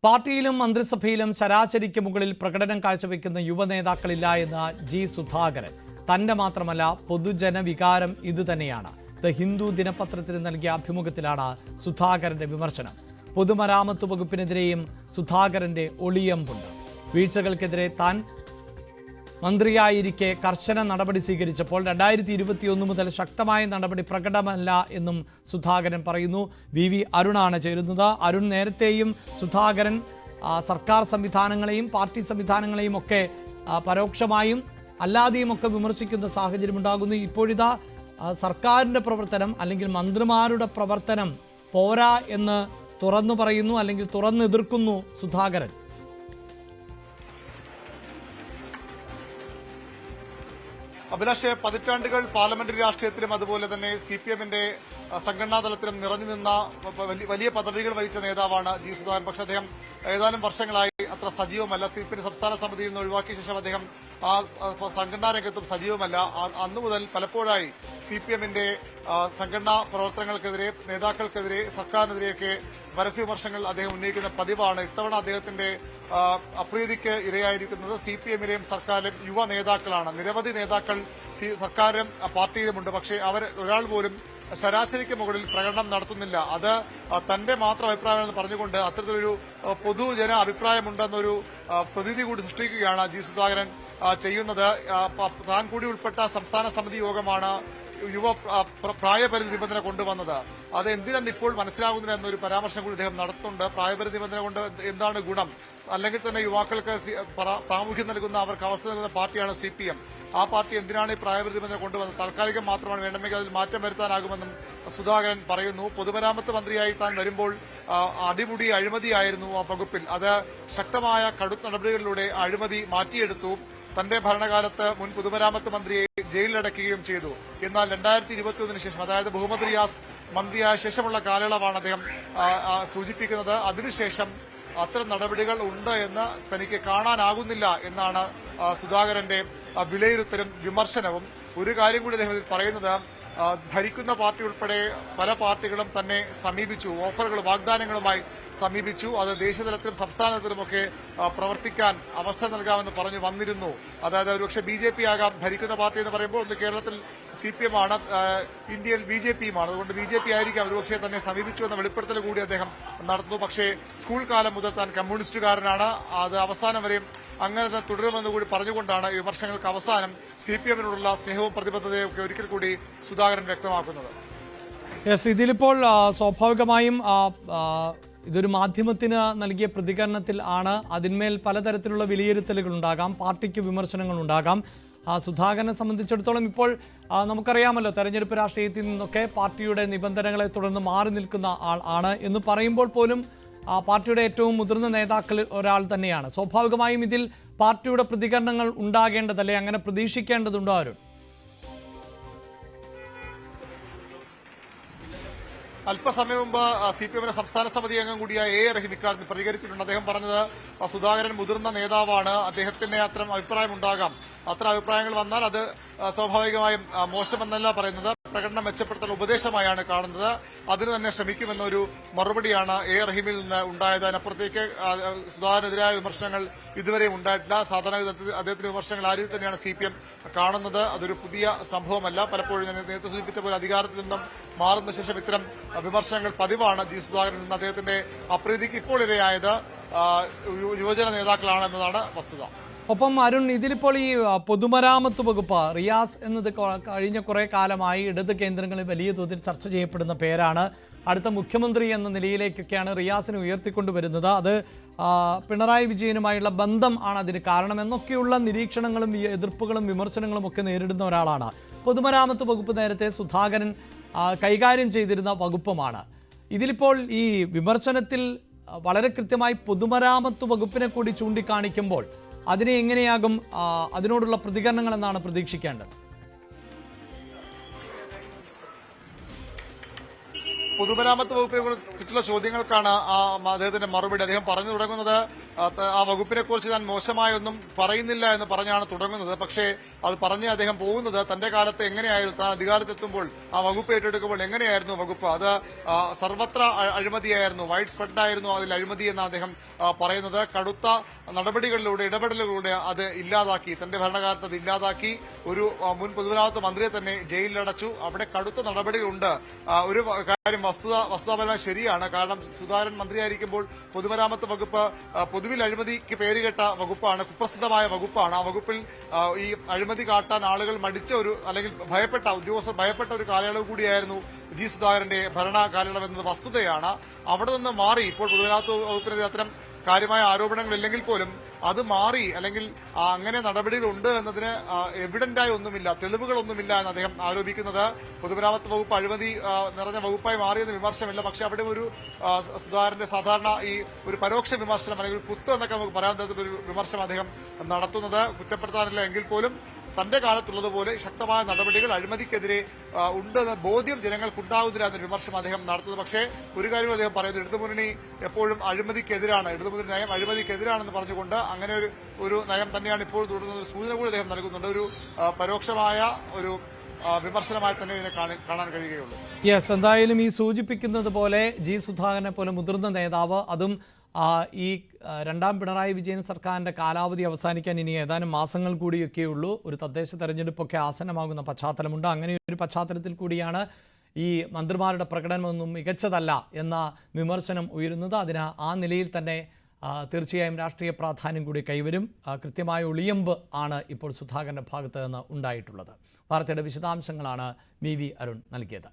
പാർട്ടിയിലും മന്ത്രിസഭയിലും ശരാശരിക്ക് മുകളിൽ പ്രകടനം കാഴ്ചവെക്കുന്ന യുവനേതാക്കളില്ല എന്ന് ജി സുധാകരൻ. തന്റെ മാത്രമല്ല പൊതുജനവികാരം ഇതുതന്നെയാണ്. ദ ഹിന്ദു ദിനപത്രത്തിന് നൽകിയ അഭിമുഖത്തിലാണ് സുധാകരന്റെ വിമർശനം. പൊതുമരാമത്ത് വകുപ്പിനെതിരെയും സുധാകരന്റെ ഒളിയമ്പുണ്ട്. വീഴ്ചകൾക്കെതിരെ താൻ മന്ത്രിയായിരിക്കെ കർശന നടപടി സ്വീകരിച്ചപ്പോൾ 2021 മുതൽ ശക്തമായ നടപടി പ്രകടമല്ല എന്നും സുധാകരൻ പറയുന്നു. വി അരുണാണ് ചേരുന്നത്. അരുൺ, നേരത്തെയും സുധാകരൻ സർക്കാർ സംവിധാനങ്ങളെയും പാർട്ടി സംവിധാനങ്ങളെയും ഒക്കെ പരോക്ഷമായും അല്ലാതെയും ഒക്കെ വിമർശിക്കുന്ന സാഹചര്യം ഉണ്ടാകുന്നു. ഇപ്പോഴിതാ സർക്കാരിൻ്റെ പ്രവർത്തനം അല്ലെങ്കിൽ മന്ത്രിമാരുടെ പ്രവർത്തനം പോരാ എന്ന് തുറന്നു പറയുന്നു, അല്ലെങ്കിൽ തുറന്നെതിർക്കുന്നു സുധാകരൻ. അഭിലാഷ്, പതിറ്റാണ്ടുകൾ പാർലമെന്ററി രാഷ്ട്രീയത്തിലും അതുപോലെ തന്നെ CPM-ന്റെ സംഘടനാ തലത്തിലും നിറഞ്ഞു നിന്ന വലിയ പദവികൾ വഹിച്ച നേതാവാണ് ജി സുധാകരൻ. പക്ഷേ അദ്ദേഹം ഏതാനും വർഷങ്ങളായി അത്ര സജീവമല്ല. CPM സംസ്ഥാന സമിതിയിൽ നിന്ന് ഒഴിവാക്കിയ ശേഷം അദ്ദേഹം സംഘടനാ രംഗത്തും സജീവമല്ല. അന്നു മുതൽ പലപ്പോഴായി CPM-ന്റെ സംഘടനാ പ്രവർത്തനങ്ങൾക്കെതിരെ, നേതാക്കൾക്കെതിരെ, സർക്കാരിനെതിരെയൊക്കെ പരസ്യ വിമർശനങ്ങൾ അദ്ദേഹം ഉന്നയിക്കുന്ന പതിവാണ്. ഇത്തവണ അദ്ദേഹത്തിന്റെ അപ്രീതിക്ക് ഇരയായിരിക്കുന്നത് CPM-ലെയും സർക്കാരിലെയും യുവ നേതാക്കളാണ്. നിരവധി നേതാക്കൾ സർക്കാരിലും പാർട്ടിയിലുമുണ്ട്. പക്ഷേ അവർ ഒരാൾ പോലും ശരാശരിക്ക് മുകളിൽ പ്രകടനം നടത്തുന്നില്ല. അത് തന്റെ മാത്രം അഭിപ്രായമെന്ന് പറഞ്ഞുകൊണ്ട് അത്തരത്തിലൊരു പൊതുജന അഭിപ്രായമുണ്ടെന്നൊരു പ്രതീതി കൂടി സൃഷ്ടിക്കുകയാണ് ജി സുധാകരൻ ചെയ്യുന്നത്. താൻ കൂടി ഉൾപ്പെട്ട സംസ്ഥാന സമിതി യോഗമാണ് യുവ പ്രായപരിധി നിബന്ധന കൊണ്ടുവന്നത്. അത് എന്തിനെന്ന് ഇപ്പോൾ മനസ്സിലാകുന്നില്ല എന്നൊരു പരാമർശം കൂടി അദ്ദേഹം നടത്തുന്നുണ്ട്. പ്രായപരിധി നിബന്ധന കൊണ്ട് എന്താണ് ഗുണം? അല്ലെങ്കിൽ തന്നെ യുവാക്കൾക്ക് പ്രാമുഖ്യം നൽകുന്ന, അവർക്ക് അവസരം നൽകുന്ന പാർട്ടിയാണ് CPM. ആ പാർട്ടി എന്തിനാണ് ഈ പ്രായപരിധി നിബന്ധന കൊണ്ടുവന്നത്? താൽക്കാലികം മാത്രമാണ്, വേണമെങ്കിൽ അതിൽ മാറ്റം വരുത്താനാകുമെന്നും സുധാകരൻ പറയുന്നു. പൊതുമരാമത്ത് മന്ത്രിയായി താൻ വരുമ്പോൾ അടിമുടി അഴിമതിയായിരുന്നു ആ വകുപ്പിൽ. അത് ശക്തമായ കടുത്ത നടപടികളിലൂടെ അഴിമതി മാറ്റിയെടുത്തു. തന്റെ ഭരണകാലത്ത് മുൻ പൊതുമരാമത്ത് മന്ത്രിയെ ജയിലിലടക്കുകയും ചെയ്തു. എന്നാൽ 2021 ശേഷം, അതായത് മുഹമ്മദ് റിയാസ് മന്ത്രിയായ ശേഷമുള്ള കാലയളവാണ് അദ്ദേഹം സൂചിപ്പിക്കുന്നത്. അതിനുശേഷം അത്തരം നടപടികൾ ഉണ്ട് എന്ന് തനിക്ക് കാണാനാകുന്നില്ല എന്നാണ് സുധാകരന്റെ വിലയിരുത്തലും വിമർശനവും. ഒരു കാര്യം കൂടി അദ്ദേഹം പറയുന്നത്, ഭരിക്കുന്ന പാർട്ടി ഉൾപ്പെടെ പല പാർട്ടികളും തന്നെ സമീപിച്ചു, ഓഫറുകൾ വാഗ്ദാനങ്ങളുമായി സമീപിച്ചു. അത് ദേശീയതലത്തിലും സംസ്ഥാന തലത്തിലുമൊക്കെ പ്രവർത്തിക്കാൻ അവസരം നൽകാമെന്ന് പറഞ്ഞു വന്നിരുന്നു. അതായത് ഒരുപക്ഷെ BJP ആകാം ഭരിക്കുന്ന പാർട്ടി എന്ന് പറയുമ്പോൾ, ഒന്ന് കേരളത്തിൽ CPM ആണ്, ഇന്ത്യയിൽ BJP-യുമാണ്. അതുകൊണ്ട് BJP ആയിരിക്കാം ഒരുപക്ഷെ തന്നെ സമീപിച്ചു എന്ന വെളിപ്പെടുത്തൽ കൂടി അദ്ദേഹം നടത്തുന്നു. പക്ഷേ സ്കൂൾ കാലം മുതൽ താൻ കമ്മ്യൂണിസ്റ്റുകാരനാണ്, അത് അവസാനം വരെയും അങ്ങനെ തന്നെ തുടരുമെന്ന് കൂടി പറഞ്ഞുകൊണ്ടാണ് വിമർശനങ്ങൾക്ക് അവസാനം CPM-നോടുള്ള സ്നേഹവും പ്രതിബദ്ധതയും ഒക്കെ ഒരിക്കൽ കൂടി സുധാകരൻ വ്യക്തമാക്കുന്നത്. ഇതിലിപ്പോൾ സ്വാഭാവികമായും ഇതൊരു മാധ്യമത്തിന് നൽകിയ പ്രതികരണത്തിൽ ആണ്. അതിന്മേൽ പലതരത്തിലുള്ള വിലയിരുത്തലുകൾ ഉണ്ടാകാം, പാർട്ടിക്ക് വിമർശനങ്ങൾ ഉണ്ടാകാം. സുധാകരനെ സംബന്ധിച്ചിടത്തോളം ഇപ്പോൾ നമുക്കറിയാമല്ലോ, തെരഞ്ഞെടുപ്പ് രാഷ്ട്രീയത്തിൽ നിന്നൊക്കെ പാർട്ടിയുടെ നിബന്ധനകളെ തുടർന്ന് മാറി നിൽക്കുന്ന ആൾ ആണ് എന്ന് പറയുമ്പോൾ പോലും പാർട്ടിയുടെ ഏറ്റവും മുതിർന്ന നേതാക്കളിൽ ഒരാൾ തന്നെയാണ്. സ്വാഭാവികമായും ഇതിൽ പാർട്ടിയുടെ പ്രതികരണങ്ങൾ ഉണ്ടാകേണ്ടതല്ലേ? അങ്ങനെ പ്രതീക്ഷിക്കേണ്ടതുണ്ടോ അരുൺ? അല്പസമയം മുമ്പ് CPM-ന്റെ സംസ്ഥാന സമിതി അംഗം കൂടിയായ A. റഹീം ഇക്കാര്യത്തിൽ പ്രതികരിച്ചിട്ടുണ്ട്. അദ്ദേഹം പറഞ്ഞത്, സുധാകരൻ മുതിർന്ന നേതാവാണ്, അദ്ദേഹത്തിന് അത്തരം അഭിപ്രായമുണ്ടാകാം. അത്തരം അഭിപ്രായങ്ങൾ വന്നാൽ അത് സ്വാഭാവികമായും മോശമെന്നല്ല പറയുന്നത്, പ്രകടനം മെച്ചപ്പെടുത്താൻ ഉപദേശമായാണ് കാണുന്നത്. അതിന് തന്നെ ശ്രമിക്കുമെന്നൊരു മറുപടിയാണ് A. റഹീമിൽ നിന്ന് ഉണ്ടായത്. അതിനപ്പുറത്തേക്ക് സുധാകരനെതിരായ വിമർശനങ്ങൾ ഇതുവരെയും ഉണ്ടായിട്ടില്ല. സാധാരണ അദ്ദേഹത്തിന്റെ വിമർശനങ്ങൾ ആ രീതിയിൽ തന്നെയാണ് CPM കാണുന്നത്. അതൊരു പുതിയ സംഭവമല്ല. പലപ്പോഴും ഞാൻ നേരത്തെ സൂചിപ്പിച്ച പോലെ അധികാരത്തിൽ നിന്നും മാറുന്ന ശേഷം ഇത്തരം വിമർശനങ്ങൾ പതിവാണ്. ജി സുധാകരനിൽ നിന്ന് അദ്ദേഹത്തിന്റെ അപ്രീതിക്ക് ഇപ്പോൾ ഇരയായത് യുവജന നേതാക്കളാണ് എന്നതാണ് വസ്തുത. ഒപ്പം അരുൺ, ഇതിലിപ്പോൾ ഈ പൊതുമരാമത്ത് വകുപ്പ് റിയാസ് എന്നത് കഴിഞ്ഞ കുറെ കാലമായി ഇടത് കേന്ദ്രങ്ങളിൽ വലിയ തോതിൽ ചർച്ച ചെയ്യപ്പെടുന്ന പേരാണ്. അടുത്ത മുഖ്യമന്ത്രി എന്ന നിലയിലേക്കൊക്കെയാണ് റിയാസിനെ ഉയർത്തിക്കൊണ്ടുവരുന്നത്. അത് പിണറായി വിജയനുമായുള്ള ബന്ധം ആണ് അതിന് കാരണമെന്നൊക്കെയുള്ള നിരീക്ഷണങ്ങളും എതിർപ്പുകളും വിമർശനങ്ങളും ഒക്കെ നേരിടുന്ന ഒരാളാണ്. പൊതുമരാമത്ത് വകുപ്പ് നേരത്തെ സുധാകരൻ കൈകാര്യം ചെയ്തിരുന്ന വകുപ്പുമാണ്. ഇതിലിപ്പോൾ ഈ വിമർശനത്തിൽ വളരെ കൃത്യമായി പൊതുമരാമത്ത് വകുപ്പിനെ കൂടി ചൂണ്ടിക്കാണിക്കുമ്പോൾ അതിനെ എങ്ങനെയാകും അതിനോടുള്ള പ്രതികരണങ്ങൾ എന്നാണ് പ്രതീക്ഷിക്കേണ്ടത്? പൊതുമരാമത്ത് വകുപ്പിനെ കുറിച്ചുള്ള ചോദ്യങ്ങൾക്കാണ് അദ്ദേഹത്തിന്റെ മറുപടി. അദ്ദേഹം പറഞ്ഞു തുടങ്ങുന്നത് ആ വകുപ്പിനെ കുറിച്ച് താൻ മോശമായൊന്നും പറയുന്നില്ല എന്ന് പറഞ്ഞാണ് തുടങ്ങുന്നത്. പക്ഷേ അത് പറഞ്ഞ് അദ്ദേഹം പോകുന്നത് തന്റെ കാലത്ത് എങ്ങനെയായിരുന്നു, താൻ അധികാരത്തെത്തുമ്പോൾ ആ വകുപ്പ് ഏറ്റെടുക്കുമ്പോൾ എങ്ങനെയായിരുന്നു വകുപ്പ്, അത് സർവത്ര അഴിമതിയായിരുന്നു, വൈഡ് സ്പ്രെഡ് ആയിരുന്നു അതിൽ അഴിമതി എന്നാണ് അദ്ദേഹം പറയുന്നത്. കടുത്ത നടപടികളിലൂടെ ഇടപെടലുകളിലൂടെ അത് ഇല്ലാതാക്കി, തന്റെ ഭരണകാലത്ത് അത് ഇല്ലാതാക്കി. ഒരു മുൻ പൊതുമരാമത്ത് മന്ത്രിയെ തന്നെ ജയിലിലടച്ചു. അവിടെ കടുത്ത നടപടികളുണ്ട്. ഒരു കാര്യം വസ്തുതാപരമായി ശരിയാണ്. കാരണം സുധാകരൻ മന്ത്രിയായിരിക്കുമ്പോൾ പൊതുമരാമത്ത് വകുപ്പ് പൊതുവിൽ അഴിമതിക്ക് പേരുകെട്ട വകുപ്പാണ്, കുപ്രസിദ്ധമായ വകുപ്പാണ്. ആ വകുപ്പിൽ ഈ അഴിമതി കാട്ടാൻ ആളുകൾ മടിച്ച അല്ലെങ്കിൽ ഉദ്യോഗസ്ഥർ ഭയപ്പെട്ട ഒരു കാലയളവ് കൂടിയായിരുന്നു ജി സുധാകരന്റെ ഭരണ കാലയളവ് എന്നത് വസ്തുതയാണ്. അവിടെ നിന്ന് മാറി ഇപ്പോൾ പൊതുമരാമത്ത് വകുപ്പിനെതിരെ അത്തരം കാര്യമായ ആരോപണങ്ങളില്ലെങ്കിൽ പോലും അത് മാറി, അല്ലെങ്കിൽ അങ്ങനെ നടപടികളുണ്ട് എന്നതിന് എവിഡന്റായി ഒന്നുമില്ല, തെളിവുകളൊന്നുമില്ല എന്ന് അദ്ദേഹം ആരോപിക്കുന്നത്. പൊതുമരാമത്ത് വകുപ്പ് അഴിമതി നിറഞ്ഞ വകുപ്പായി മാറിയെന്ന് വിമർശനമില്ല. പക്ഷെ അവിടെ ഒരു സുധാകരന്റെ സാധാരണ ഈ ഒരു പരോക്ഷ വിമർശനം അല്ലെങ്കിൽ കുത്ത് എന്നൊക്കെ നമുക്ക് പറയാൻ തരത്തിലൊരു വിമർശനം അദ്ദേഹം നടത്തുന്നത് കുറ്റപ്പെടുത്താനില്ല. എങ്കിൽ പോലും തന്റെ കാലത്തുള്ളതുപോലെ ശക്തമായ നടപടികൾ അഴിമതിക്കെതിരെ ഉണ്ടെന്ന ബോധ്യം ജനങ്ങൾക്കുണ്ടാവുന്നില്ല എന്നൊരു വിമർശനം അദ്ദേഹം നടത്തുന്നത്. പക്ഷേ ഒരു കാര്യം അദ്ദേഹം പറയുന്നത്, ഇടതുമുന്നണി എപ്പോഴും അഴിമതിക്കെതിരാണ്, ഇടതുമുന്നണി നയം അഴിമതിക്കെതിരാണെന്ന് പറഞ്ഞുകൊണ്ട് അങ്ങനെ ഒരു നയം തന്നെയാണ് ഇപ്പോൾ തുടരുന്നത്. ഒരു സൂചന കൂടി അദ്ദേഹം നൽകുന്നുണ്ട്. ഒരു പരോക്ഷമായ ഒരു വിമർശനമായി തന്നെ ഇതിനെ കാണാൻ കഴിയുകയുള്ളൂ. യെസ്, എന്തായാലും ഈ സൂചിപ്പിക്കുന്നത് പോലെ ജി സുധാകരനെ പോലെ മുതിർന്ന നേതാവ്, അതും ഈ രണ്ടാം പിണറായി വിജയൻ സർക്കാരിൻ്റെ കാലാവധി അവസാനിക്കാൻ ഇനി ഏതാനും മാസങ്ങൾ കൂടിയൊക്കെയുള്ളൂ. ഒരു തദ്ദേശ തെരഞ്ഞെടുപ്പൊക്കെ ആസന്നമാകുന്ന പശ്ചാത്തലമുണ്ട്. അങ്ങനെ ഒരു പശ്ചാത്തലത്തിൽ കൂടിയാണ് ഈ മന്ത്രിമാരുടെ പ്രകടനമൊന്നും മികച്ചതല്ല എന്ന വിമർശനം ഉയരുന്നത്. അതിന് ആ നിലയിൽ തന്നെ തീർച്ചയായും രാഷ്ട്രീയ പ്രാധാന്യം കൂടി കൈവരും. കൃത്യമായ ഒളിയമ്പ് ആണ് ഇപ്പോൾ സുധാകരൻ്റെ ഭാഗത്ത് നിന്ന് ഉണ്ടായിട്ടുള്ളത്. വാർത്തയുടെ വിശദാംശങ്ങളാണ് വി അരുൺ നൽകിയത്.